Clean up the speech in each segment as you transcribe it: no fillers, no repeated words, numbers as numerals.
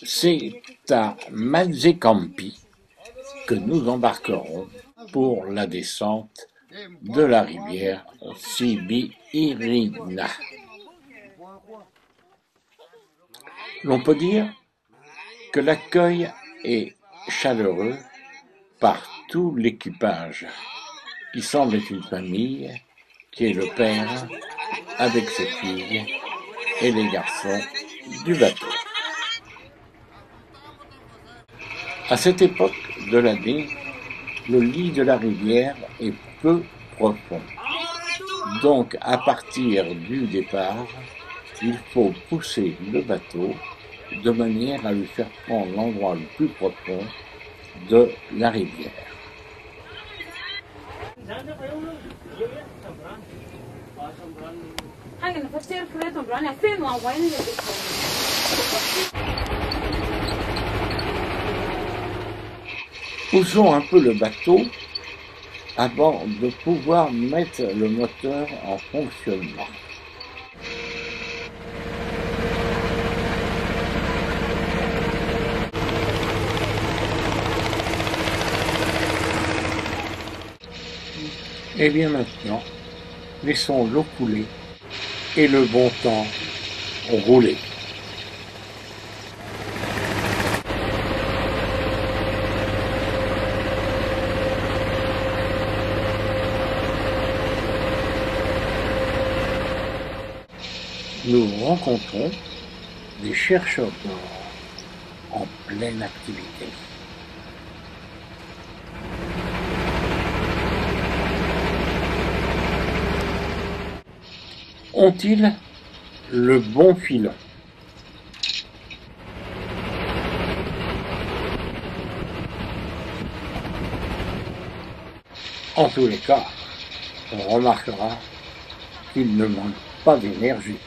C'est à Manzecampi que nous embarquerons pour la descente de la rivière Sibi-Irina. L'on peut dire que l'accueil est chaleureux par tout l'équipage, qui semble être une famille, qui est le père avec ses filles et les garçons du bateau. À cette époque de l'année, le lit de la rivière est peu profond. Donc, à partir du départ, il faut pousser le bateau de manière à lui faire prendre l'endroit le plus profond de la rivière. Poussons un peu le bateau avant de pouvoir mettre le moteur en fonctionnement. Et bien maintenant, laissons l'eau couler et le bon temps rouler. Nous rencontrons des chercheurs d'or en pleine activité. Ont-ils le bon filon? En tous les cas, on remarquera qu'il ne manque pas d'énergie.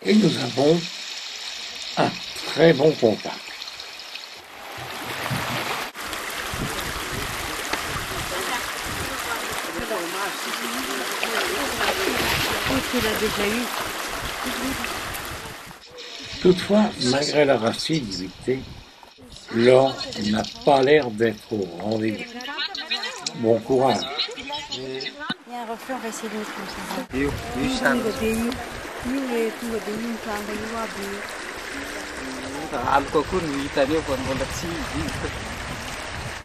Et nous avons un très bon contact. Toutefois, malgré leur assiduité, l'or n'a pas l'air d'être au rendez-vous. Bon courage. Il y a un reflet, on va essayer de mettre comme ça.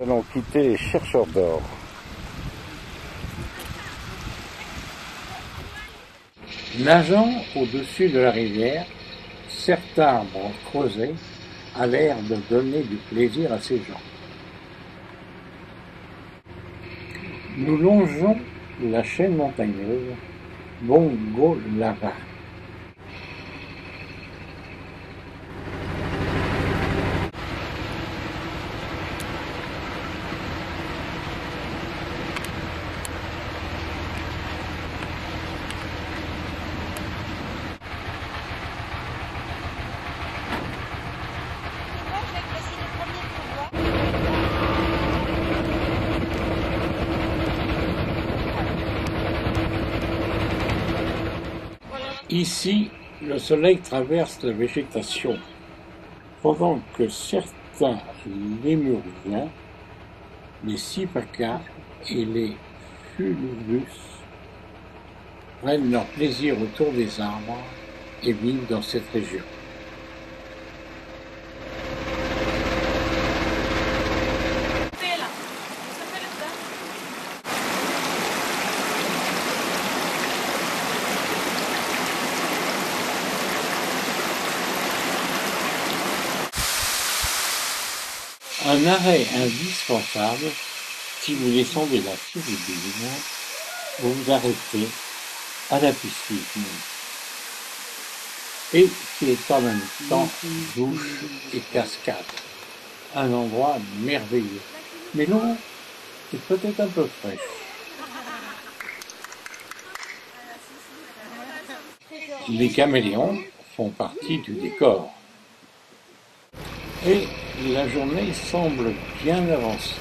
Nous allons quitter les chercheurs d'or. Nageant au-dessus de la rivière, cet arbre creusé a l'air de donner du plaisir à ces gens. Nous longeons la chaîne montagneuse Bongolava. Ici, le soleil traverse la végétation, pendant que certains lémuriens, les sipacas et les fulvus prennent leur plaisir autour des arbres et vivent dans cette région. Un arrêt indispensable si vous descendez la Philippine, vous vous arrêtez à la piscine et qui est en même temps douche et cascade. Un endroit merveilleux. Mais l'eau est peut-être un peu fraîche. Les caméléons font partie du décor. Et la journée semble bien avancée.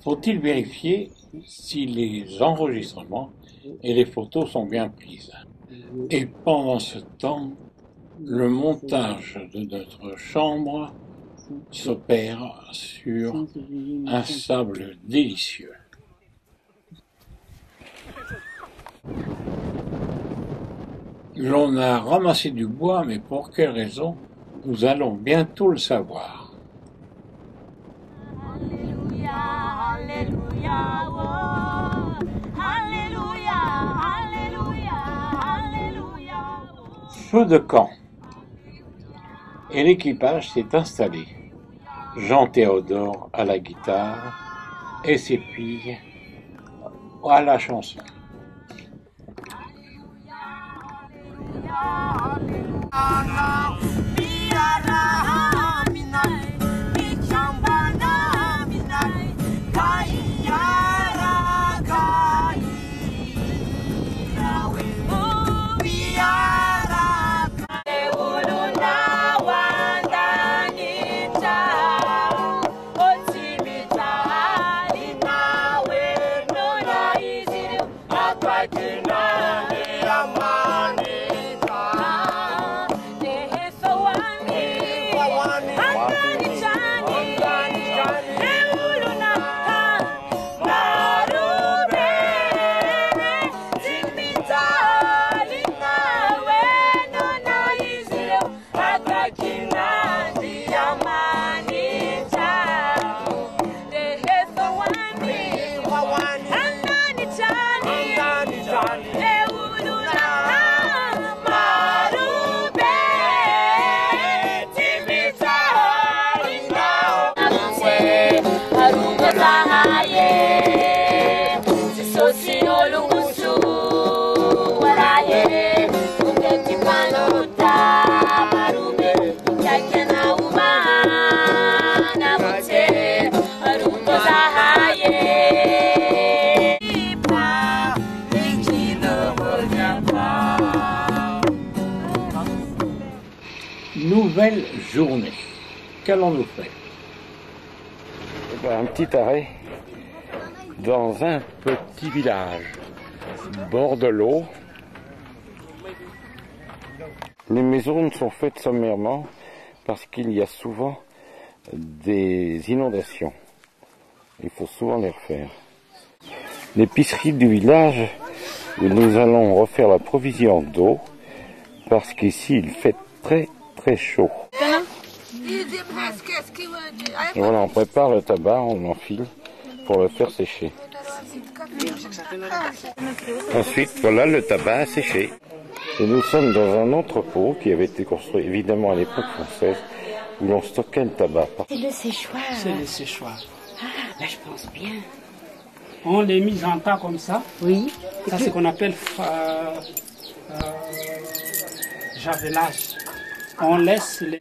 Faut-il vérifier si les enregistrements et les photos sont bien prises? Et pendant ce temps, le montage de notre chambre s'opère sur un sable délicieux. L'on a ramassé du bois, mais pour quelle raison? Nous allons bientôt le savoir. Alléluia, Alléluia, oh. Alléluia, Alléluia, Alléluia. Feu de camp. Et l'équipage s'est installé. Jean Théodore à la guitare et ses filles à la chanson. Nouvelle journée. Qu'allons-nous faire? Un petit arrêt dans un petit village, bord de l'eau. Les maisons sont faites sommairement parce qu'il y a souvent des inondations. Il faut souvent les refaire. L'épicerie du village, où nous allons refaire la provision d'eau parce qu'ici il fait très chaud. Et voilà, on prépare le tabac, on enfile pour le faire sécher. Ensuite, voilà le tabac à sécher. Et nous sommes dans un entrepôt qui avait été construit évidemment à l'époque française, où l'on stockait le tabac. C'est le séchoir. C'est le séchoir. Ah, ben je pense bien. On les met en tas comme ça. Oui. Ça, c'est ce qu'on appelle javelage. On laisse les...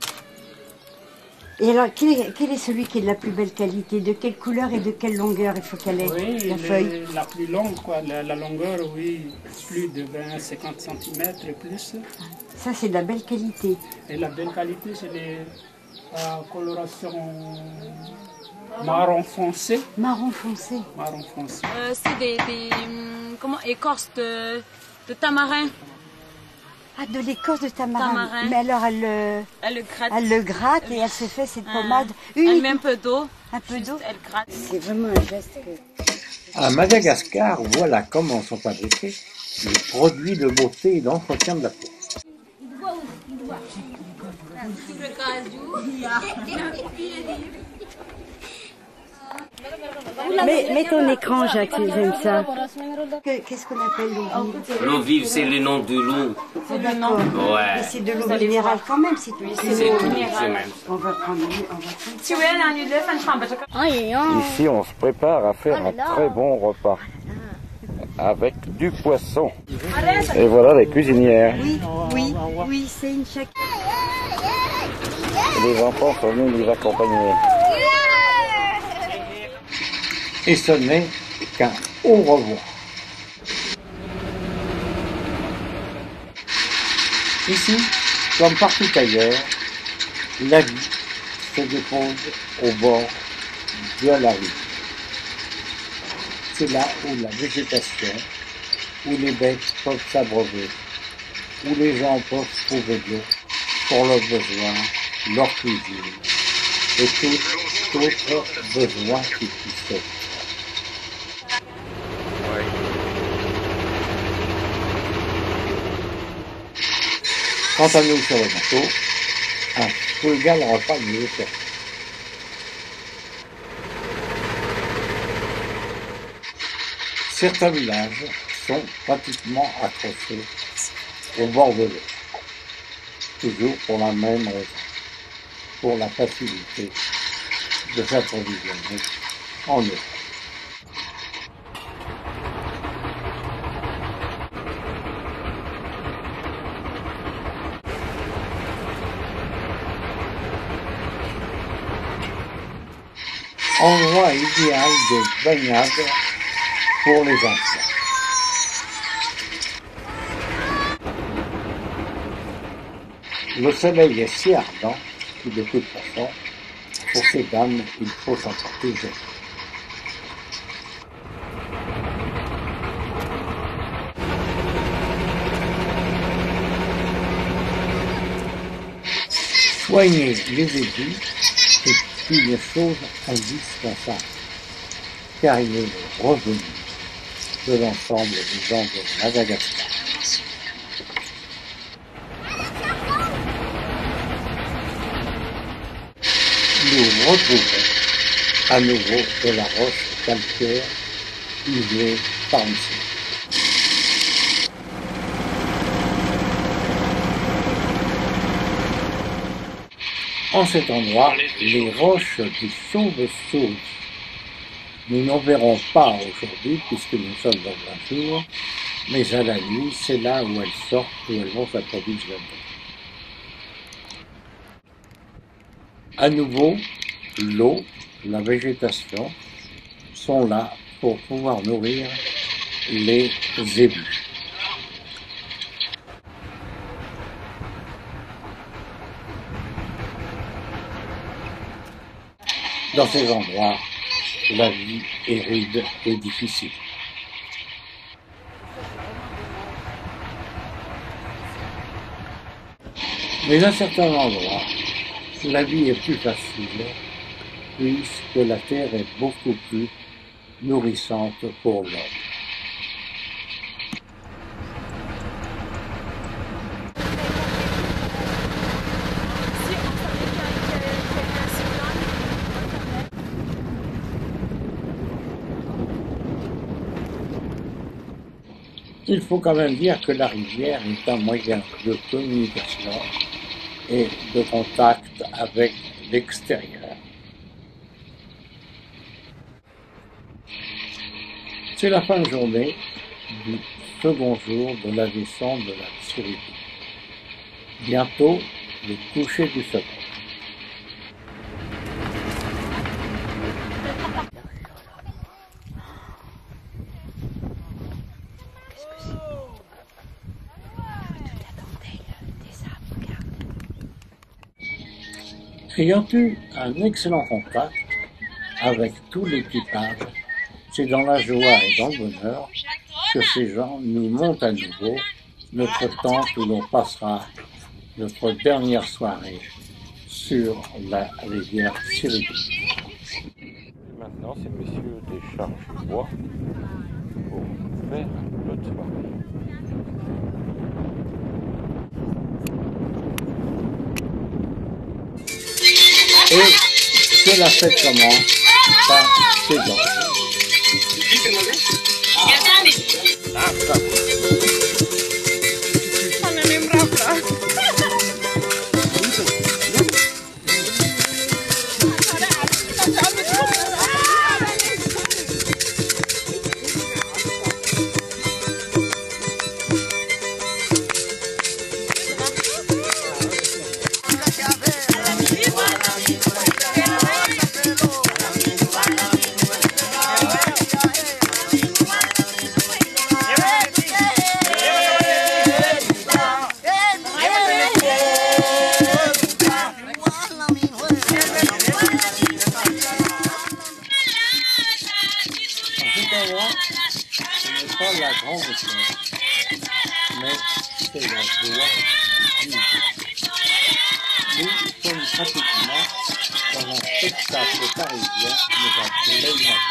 Et alors, quel est celui qui est de la plus belle qualité? De quelle couleur et de quelle longueur il faut qu'elle ait, Oui, la feuille? la plus longue, quoi. La longueur, oui, plus de 20-50 cm et plus. Ça, c'est de la belle qualité. Et la belle qualité, c'est les colorations marron foncé. Marron foncé. Marron foncé. C'est des écorces de tamarin. Ah, de l'écorce de tamarin. Tamarin. Mais alors, elle le gratte et elle se fait cette pommade Elle unique. met un peu d'eau. Un peu d'eau. Elle gratte. C'est vraiment un geste que... À Madagascar, voilà comment sont fabriqués les produits de beauté et d'entretien de la peau. Mets ton écran, Jacques, j'aime ça. Qu'est-ce qu'on appelle l'eau vive? L'eau vive, c'est le nom de l'eau. C'est d'accord. Ouais. Mais c'est de l'eau minérale quand même, c'est tout. C'est tout, c'est même. On va prendre... Ici, on se prépare à faire un très bon repas avec du poisson. Et voilà les cuisinières. Oui, c'est une chaque... Les enfants sont venus nous accompagner. Et ce n'est qu'un au revoir. Ici, comme partout ailleurs, la vie se dépose au bord de la rue. C'est là où la végétation, où les bêtes peuvent s'abreuver, où les gens peuvent trouver de l'eau pour leurs besoins, leur cuisine et tout autre besoin qui puisse être. Quant à nous sur le bateau, un frugal repas nous est servi. Certains villages sont pratiquement accrochés au bord de l'eau, toujours pour la même raison, pour la facilité de s'approvisionner en eau. Endroit idéal de baignade pour les enfants. Le soleil est si ardent que de toute façon, pour ces dames, il faut s'en protéger. Soigner les égouts est une chose indispensable, car il est le revenu de l'ensemble des gens de Madagascar. Nous retrouvons à nouveau de la roche calcaire usée par ici. En cet endroit, les roches du chauve-souris. Nous n'en verrons pas aujourd'hui puisque nous sommes dans un jour, mais à la nuit, c'est là où elles sortent, où elles vont s'approvisionner. À nouveau, l'eau, la végétation sont là pour pouvoir nourrir les zébus. Dans ces endroits, la vie est rude et difficile. Mais à certains endroits, la vie est plus facile, puisque la terre est beaucoup plus nourrissante pour l'homme. Il faut quand même dire que la rivière est un moyen de communication et de contact avec l'extérieur. C'est la fin de journée du second jour de la descente de la Tsiridi. Bientôt, le coucher du soleil. Ayant eu un excellent contact avec tout l'équipage, c'est dans la joie et dans le bonheur que ces gens nous montent à nouveau notre tente où l'on passera notre dernière soirée sur la rivière Tsiridi. Maintenant, ces messieurs déchargent du bois pour faire notre soirée. Et que la fête commence par ces gens. grand effort. Mais c'est la joie du vivre. Nous sommes pratiquement dans un spectacle parisien, mais en pleine nature.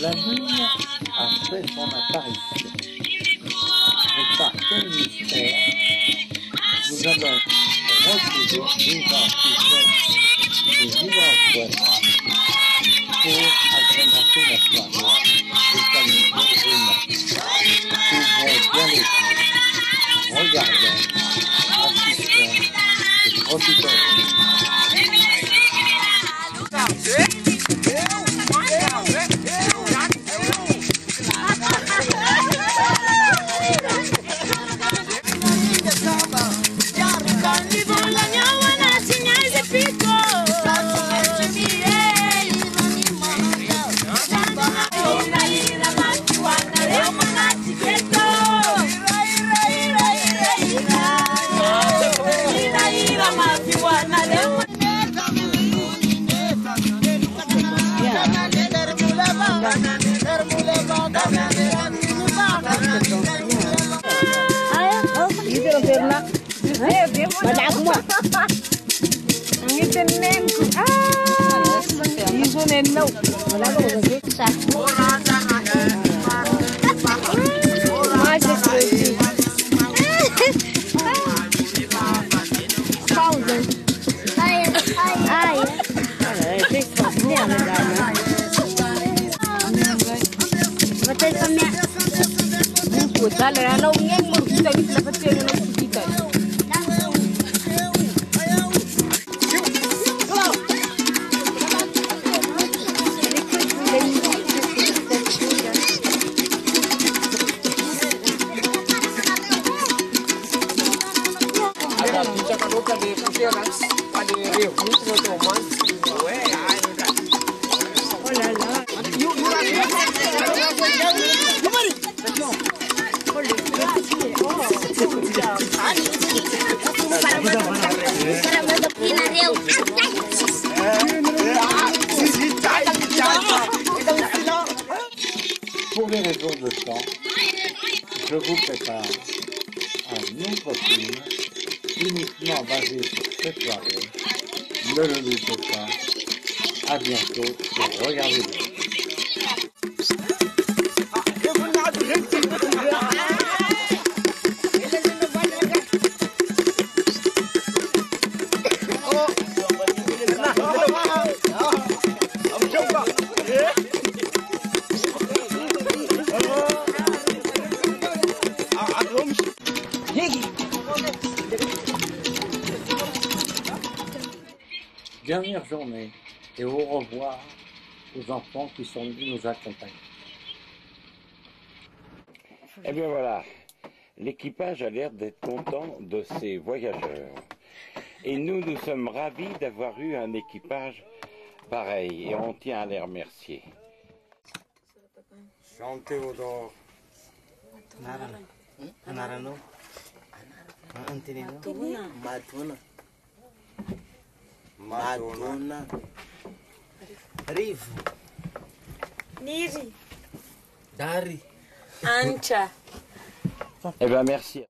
La lune a fait son apparition. Mais par quel mystère nous allons retrouver vivant Suzanne et vivant Poisson pour agrémenter la soirée de s'amuser vraiment. Ouvrons bien les yeux, regardons, assistons et profitons. Pour les raisons de temps, je vous prépare un autre film uniquement basé sur cette soirée. Ne le doutez pas. À bientôt et regardez-le. Dernière journée et au revoir aux enfants qui sont venus nous accompagner. Eh bien voilà, l'équipage a l'air d'être content de ces voyageurs. Et nous sommes ravis d'avoir eu un équipage pareil et on tient à les remercier. Chantez au dehors. Madonna. Rive. Niri. Dari. Ancha. Eh bien merci.